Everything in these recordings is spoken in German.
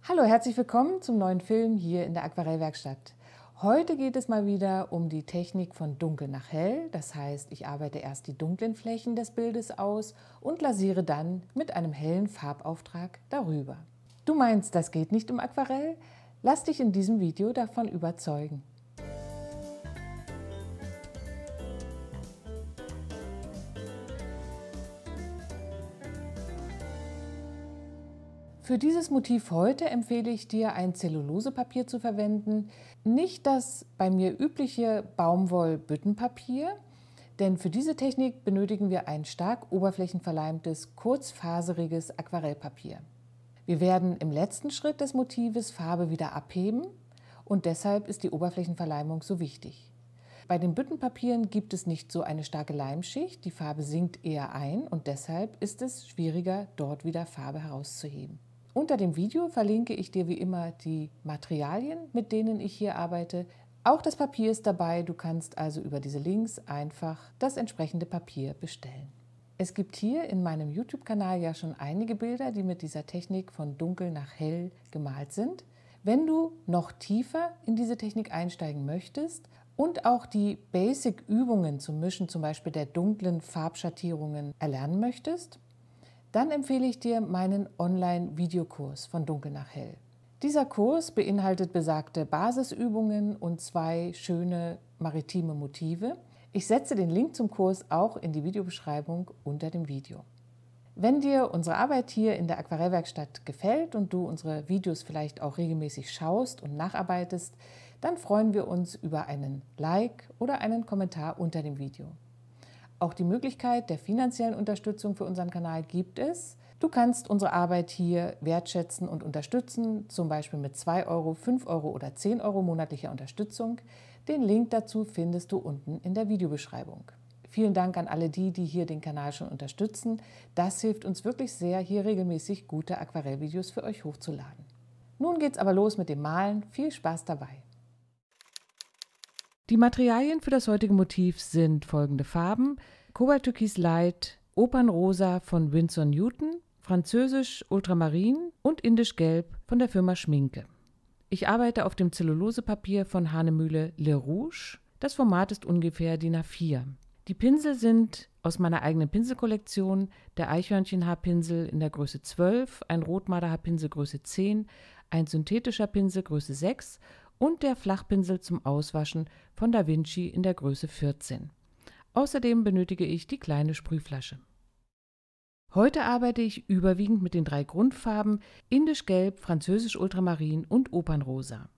Hallo, herzlich willkommen zum neuen Film hier in der Aquarellwerkstatt. Heute geht es mal wieder um die Technik von dunkel nach hell. Das heißt, ich arbeite erst die dunklen Flächen des Bildes aus und lasiere dann mit einem hellen Farbauftrag darüber. Du meinst, das geht nicht im Aquarell? Lass dich in diesem Video davon überzeugen. Für dieses Motiv heute empfehle ich dir, ein Zellulosepapier zu verwenden. Nicht das bei mir übliche Baumwoll-Büttenpapier, denn für diese Technik benötigen wir ein stark oberflächenverleimtes, kurzfaseriges Aquarellpapier. Wir werden im letzten Schritt des Motives Farbe wieder abheben und deshalb ist die Oberflächenverleimung so wichtig. Bei den Büttenpapieren gibt es nicht so eine starke Leimschicht, die Farbe sinkt eher ein und deshalb ist es schwieriger, dort wieder Farbe herauszuheben. Unter dem Video verlinke ich dir wie immer die Materialien, mit denen ich hier arbeite. Auch das Papier ist dabei, du kannst also über diese Links einfach das entsprechende Papier bestellen. Es gibt hier in meinem YouTube-Kanal ja schon einige Bilder, die mit dieser Technik von dunkel nach hell gemalt sind. Wenn du noch tiefer in diese Technik einsteigen möchtest und auch die Basic-Übungen zum Mischen, zum Beispiel der dunklen Farbschattierungen, erlernen möchtest, dann empfehle ich dir meinen Online-Videokurs von dunkel nach hell. Dieser Kurs beinhaltet besagte Basisübungen und 2 schöne maritime Motive. Ich setze den Link zum Kurs auch in die Videobeschreibung unter dem Video. Wenn dir unsere Arbeit hier in der Aquarellwerkstatt gefällt und du unsere Videos vielleicht auch regelmäßig schaust und nacharbeitest, dann freuen wir uns über einen Like oder einen Kommentar unter dem Video. Auch die Möglichkeit der finanziellen Unterstützung für unseren Kanal gibt es. Du kannst unsere Arbeit hier wertschätzen und unterstützen, zum Beispiel mit 2 Euro, 5 Euro oder 10 Euro monatlicher Unterstützung. Den Link dazu findest du unten in der Videobeschreibung. Vielen Dank an alle die hier den Kanal schon unterstützen. Das hilft uns wirklich sehr, hier regelmäßig gute Aquarellvideos für euch hochzuladen. Nun geht's aber los mit dem Malen. Viel Spaß dabei! Die Materialien für das heutige Motiv sind folgende Farben: Kobalttürkis Light, Opernrosa von Winsor Newton, Französisch Ultramarin und Indisch Gelb von der Firma Schminke. Ich arbeite auf dem Zellulosepapier von Hahnemühle Le Rouge. Das Format ist ungefähr DIN A4. Die Pinsel sind aus meiner eigenen Pinselkollektion: der Eichhörnchenhaarpinsel in der Größe 12, ein Rotmarderhaarpinsel Größe 10, ein synthetischer Pinsel Größe 6 und der Flachpinsel zum Auswaschen von Da Vinci in der Größe 14. Außerdem benötige ich die kleine Sprühflasche. Heute arbeite ich überwiegend mit den 3 Grundfarben Indisch Gelb, Französisch Ultramarin und Opernrosa.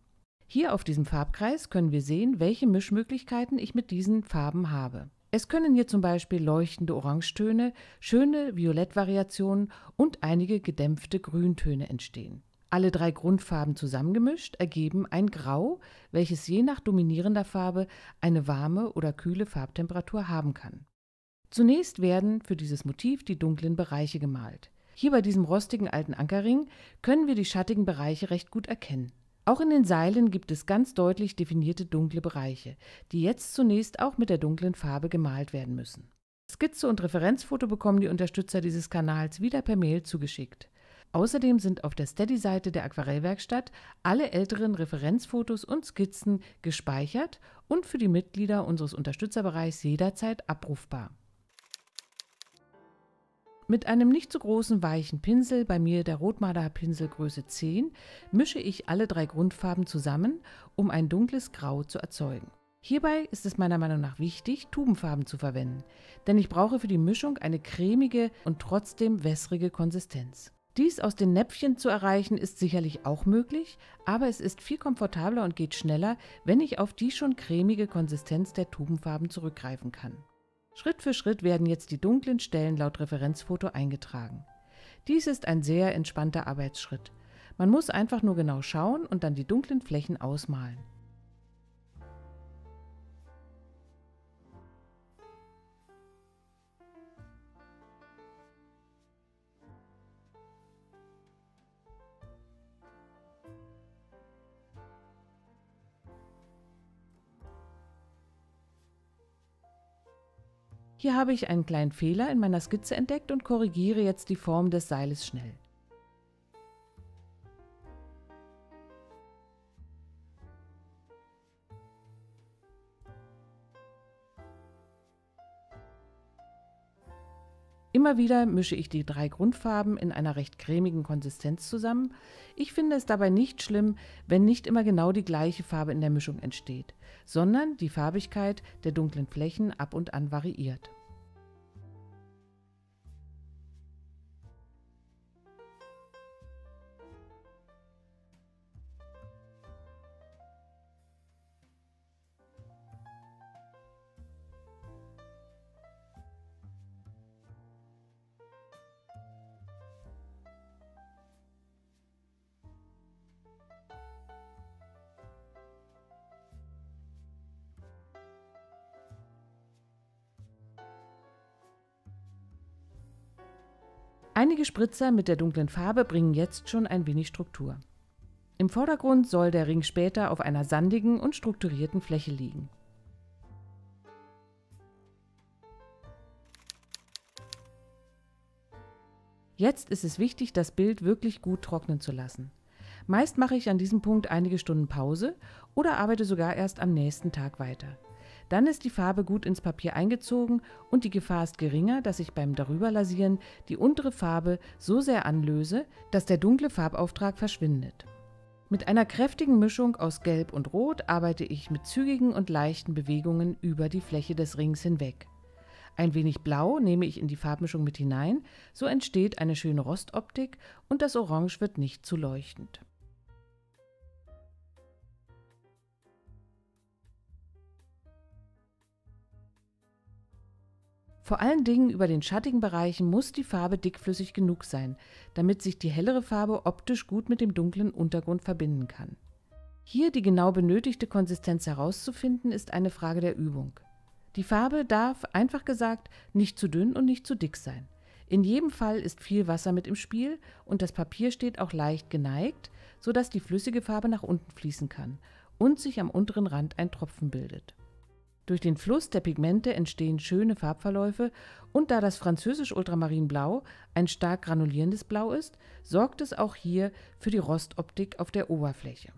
Hier auf diesem Farbkreis können wir sehen, welche Mischmöglichkeiten ich mit diesen Farben habe. Es können hier zum Beispiel leuchtende Orangetöne, schöne Violettvariationen und einige gedämpfte Grüntöne entstehen. Alle 3 Grundfarben zusammengemischt ergeben ein Grau, welches je nach dominierender Farbe eine warme oder kühle Farbtemperatur haben kann. Zunächst werden für dieses Motiv die dunklen Bereiche gemalt. Hier bei diesem rostigen alten Ankerring können wir die schattigen Bereiche recht gut erkennen. Auch in den Seilen gibt es ganz deutlich definierte dunkle Bereiche, die jetzt zunächst auch mit der dunklen Farbe gemalt werden müssen. Skizze und Referenzfoto bekommen die Unterstützer dieses Kanals wieder per Mail zugeschickt. Außerdem sind auf der Steady-Seite der Aquarellwerkstatt alle älteren Referenzfotos und Skizzen gespeichert und für die Mitglieder unseres Unterstützerbereichs jederzeit abrufbar. Mit einem nicht so großen weichen Pinsel, bei mir der Rotmarderhaarpinsel Größe 10, mische ich alle 3 Grundfarben zusammen, um ein dunkles Grau zu erzeugen. Hierbei ist es meiner Meinung nach wichtig, Tubenfarben zu verwenden, denn ich brauche für die Mischung eine cremige und trotzdem wässrige Konsistenz. Dies aus den Näpfchen zu erreichen, ist sicherlich auch möglich, aber es ist viel komfortabler und geht schneller, wenn ich auf die schon cremige Konsistenz der Tubenfarben zurückgreifen kann. Schritt für Schritt werden jetzt die dunklen Stellen laut Referenzfoto eingetragen. Dies ist ein sehr entspannter Arbeitsschritt. Man muss einfach nur genau schauen und dann die dunklen Flächen ausmalen. Hier habe ich einen kleinen Fehler in meiner Skizze entdeckt und korrigiere jetzt die Form des Seiles schnell. Immer wieder mische ich die 3 Grundfarben in einer recht cremigen Konsistenz zusammen. Ich finde es dabei nicht schlimm, wenn nicht immer genau die gleiche Farbe in der Mischung entsteht, sondern die Farbigkeit der dunklen Flächen ab und an variiert. Einige Spritzer mit der dunklen Farbe bringen jetzt schon ein wenig Struktur. Im Vordergrund soll der Ring später auf einer sandigen und strukturierten Fläche liegen. Jetzt ist es wichtig, das Bild wirklich gut trocknen zu lassen. Meist mache ich an diesem Punkt einige Stunden Pause oder arbeite sogar erst am nächsten Tag weiter. Dann ist die Farbe gut ins Papier eingezogen und die Gefahr ist geringer, dass ich beim Darüberlasieren die untere Farbe so sehr anlöse, dass der dunkle Farbauftrag verschwindet. Mit einer kräftigen Mischung aus Gelb und Rot arbeite ich mit zügigen und leichten Bewegungen über die Fläche des Rings hinweg. Ein wenig Blau nehme ich in die Farbmischung mit hinein, so entsteht eine schöne Rostoptik und das Orange wird nicht zu leuchtend. Vor allen Dingen über den schattigen Bereichen muss die Farbe dickflüssig genug sein, damit sich die hellere Farbe optisch gut mit dem dunklen Untergrund verbinden kann. Hier die genau benötigte Konsistenz herauszufinden, ist eine Frage der Übung. Die Farbe darf, einfach gesagt, nicht zu dünn und nicht zu dick sein. In jedem Fall ist viel Wasser mit im Spiel und das Papier steht auch leicht geneigt, sodass die flüssige Farbe nach unten fließen kann und sich am unteren Rand ein Tropfen bildet. Durch den Fluss der Pigmente entstehen schöne Farbverläufe und da das französisch Ultramarinblau ein stark granulierendes Blau ist, sorgt es auch hier für die Rostoptik auf der Oberfläche.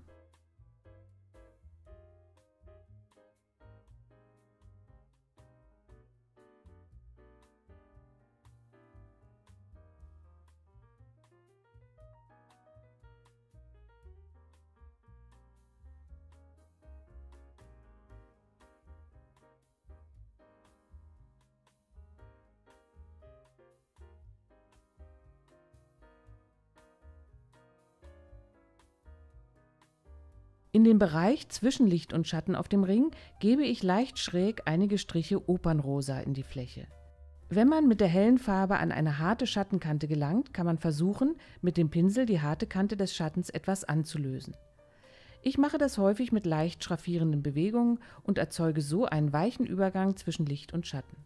In den Bereich zwischen Licht und Schatten auf dem Ring gebe ich leicht schräg einige Striche Opernrosa in die Fläche. Wenn man mit der hellen Farbe an eine harte Schattenkante gelangt, kann man versuchen, mit dem Pinsel die harte Kante des Schattens etwas anzulösen. Ich mache das häufig mit leicht schraffierenden Bewegungen und erzeuge so einen weichen Übergang zwischen Licht und Schatten.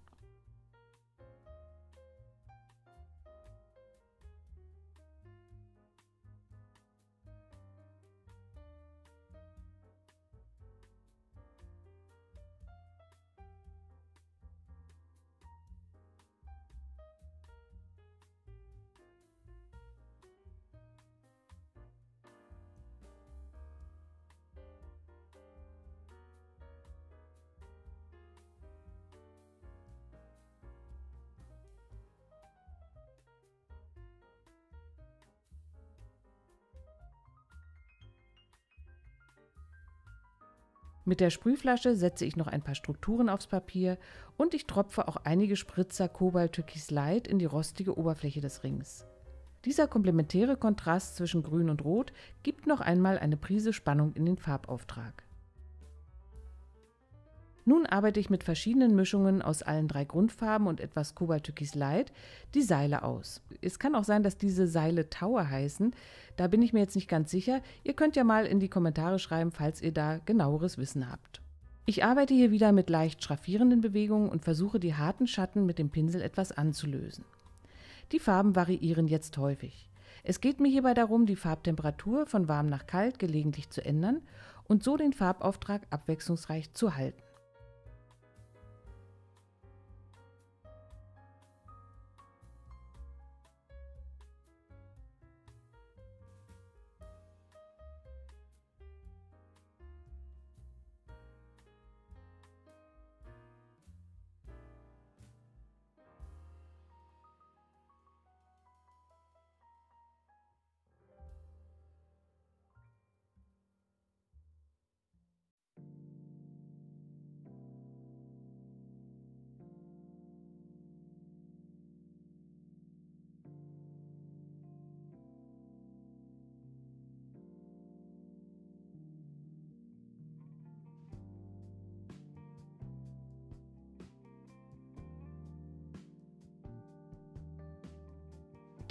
Mit der Sprühflasche setze ich noch ein paar Strukturen aufs Papier und ich tropfe auch einige Spritzer Cobalt Türkis Light in die rostige Oberfläche des Rings. Dieser komplementäre Kontrast zwischen Grün und Rot gibt noch einmal eine Prise Spannung in den Farbauftrag. Nun arbeite ich mit verschiedenen Mischungen aus allen 3 Grundfarben und etwas Cobalt Türkis Light die Seile aus. Es kann auch sein, dass diese Seile Tower heißen, da bin ich mir jetzt nicht ganz sicher. Ihr könnt ja mal in die Kommentare schreiben, falls ihr da genaueres Wissen habt. Ich arbeite hier wieder mit leicht schraffierenden Bewegungen und versuche die harten Schatten mit dem Pinsel etwas anzulösen. Die Farben variieren jetzt häufig. Es geht mir hierbei darum, die Farbtemperatur von warm nach kalt gelegentlich zu ändern und so den Farbauftrag abwechslungsreich zu halten.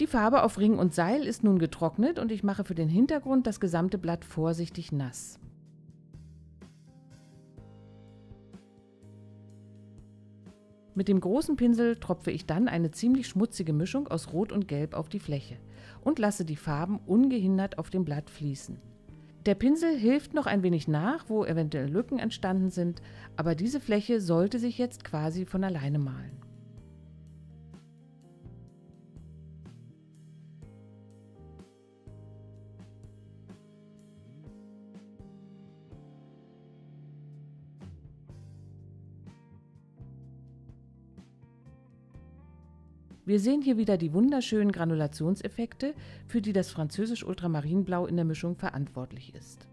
Die Farbe auf Ring und Seil ist nun getrocknet und ich mache für den Hintergrund das gesamte Blatt vorsichtig nass. Mit dem großen Pinsel tropfe ich dann eine ziemlich schmutzige Mischung aus Rot und Gelb auf die Fläche und lasse die Farben ungehindert auf dem Blatt fließen. Der Pinsel hilft noch ein wenig nach, wo eventuell Lücken entstanden sind, aber diese Fläche sollte sich jetzt quasi von alleine malen. Wir sehen hier wieder die wunderschönen Granulationseffekte, für die das französisch Ultramarinblau in der Mischung verantwortlich ist.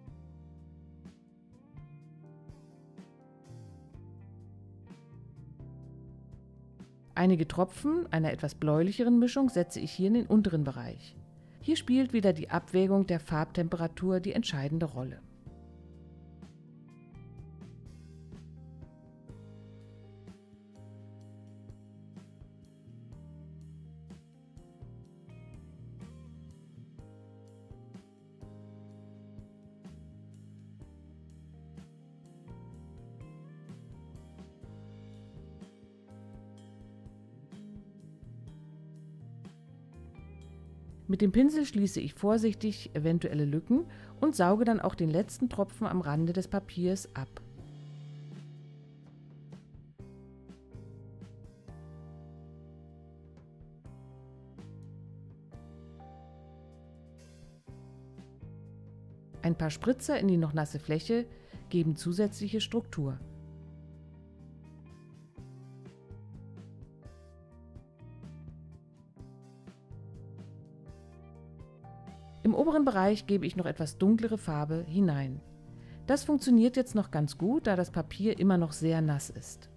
Einige Tropfen einer etwas bläulicheren Mischung setze ich hier in den unteren Bereich. Hier spielt wieder die Abwägung der Farbtemperatur die entscheidende Rolle. Mit dem Pinsel schließe ich vorsichtig eventuelle Lücken und sauge dann auch den letzten Tropfen am Rande des Papiers ab. Ein paar Spritzer in die noch nasse Fläche geben zusätzliche Struktur. Im oberen Bereich gebe ich noch etwas dunklere Farbe hinein. Das funktioniert jetzt noch ganz gut, da das Papier immer noch sehr nass ist.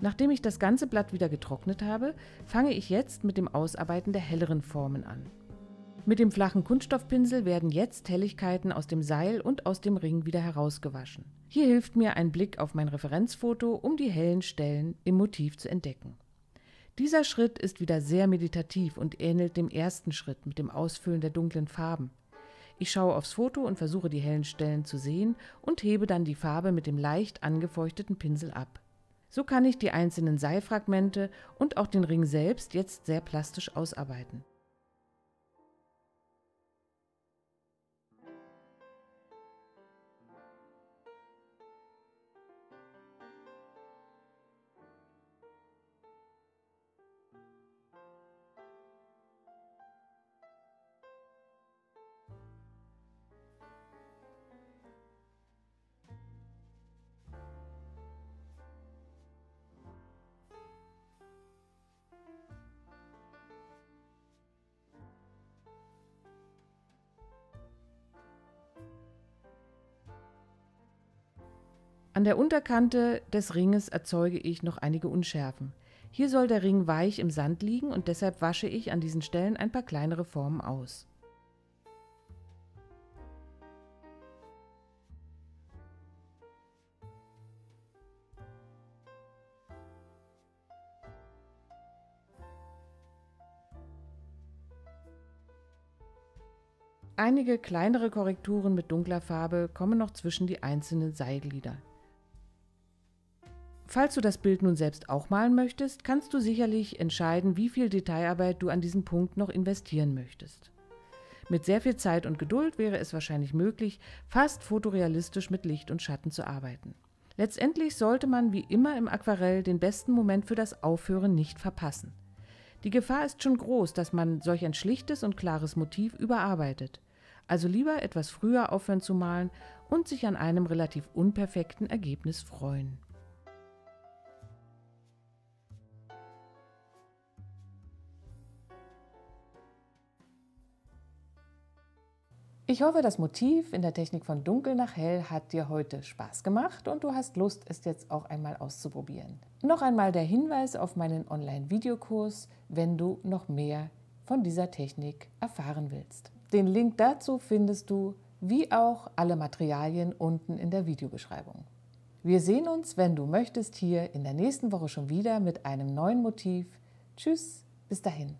Nachdem ich das ganze Blatt wieder getrocknet habe, fange ich jetzt mit dem Ausarbeiten der helleren Formen an. Mit dem flachen Kunststoffpinsel werden jetzt Helligkeiten aus dem Seil und aus dem Ring wieder herausgewaschen. Hier hilft mir ein Blick auf mein Referenzfoto, um die hellen Stellen im Motiv zu entdecken. Dieser Schritt ist wieder sehr meditativ und ähnelt dem ersten Schritt mit dem Ausfüllen der dunklen Farben. Ich schaue aufs Foto und versuche die hellen Stellen zu sehen und hebe dann die Farbe mit dem leicht angefeuchteten Pinsel ab. So kann ich die einzelnen Seilfragmente und auch den Ring selbst jetzt sehr plastisch ausarbeiten. An der Unterkante des Ringes erzeuge ich noch einige Unschärfen. Hier soll der Ring weich im Sand liegen und deshalb wasche ich an diesen Stellen ein paar kleinere Formen aus. Einige kleinere Korrekturen mit dunkler Farbe kommen noch zwischen die einzelnen Seilglieder. Falls du das Bild nun selbst auch malen möchtest, kannst du sicherlich entscheiden, wie viel Detailarbeit du an diesem Punkt noch investieren möchtest. Mit sehr viel Zeit und Geduld wäre es wahrscheinlich möglich, fast fotorealistisch mit Licht und Schatten zu arbeiten. Letztendlich sollte man wie immer im Aquarell den besten Moment für das Aufhören nicht verpassen. Die Gefahr ist schon groß, dass man solch ein schlichtes und klares Motiv überarbeitet. Also lieber etwas früher aufhören zu malen und sich an einem relativ unperfekten Ergebnis freuen. Ich hoffe, das Motiv in der Technik von Dunkel nach Hell hat dir heute Spaß gemacht und du hast Lust, es jetzt auch einmal auszuprobieren. Noch einmal der Hinweis auf meinen Online-Videokurs, wenn du noch mehr von dieser Technik erfahren willst. Den Link dazu findest du, wie auch alle Materialien, unten in der Videobeschreibung. Wir sehen uns, wenn du möchtest, hier in der nächsten Woche schon wieder mit einem neuen Motiv. Tschüss, bis dahin.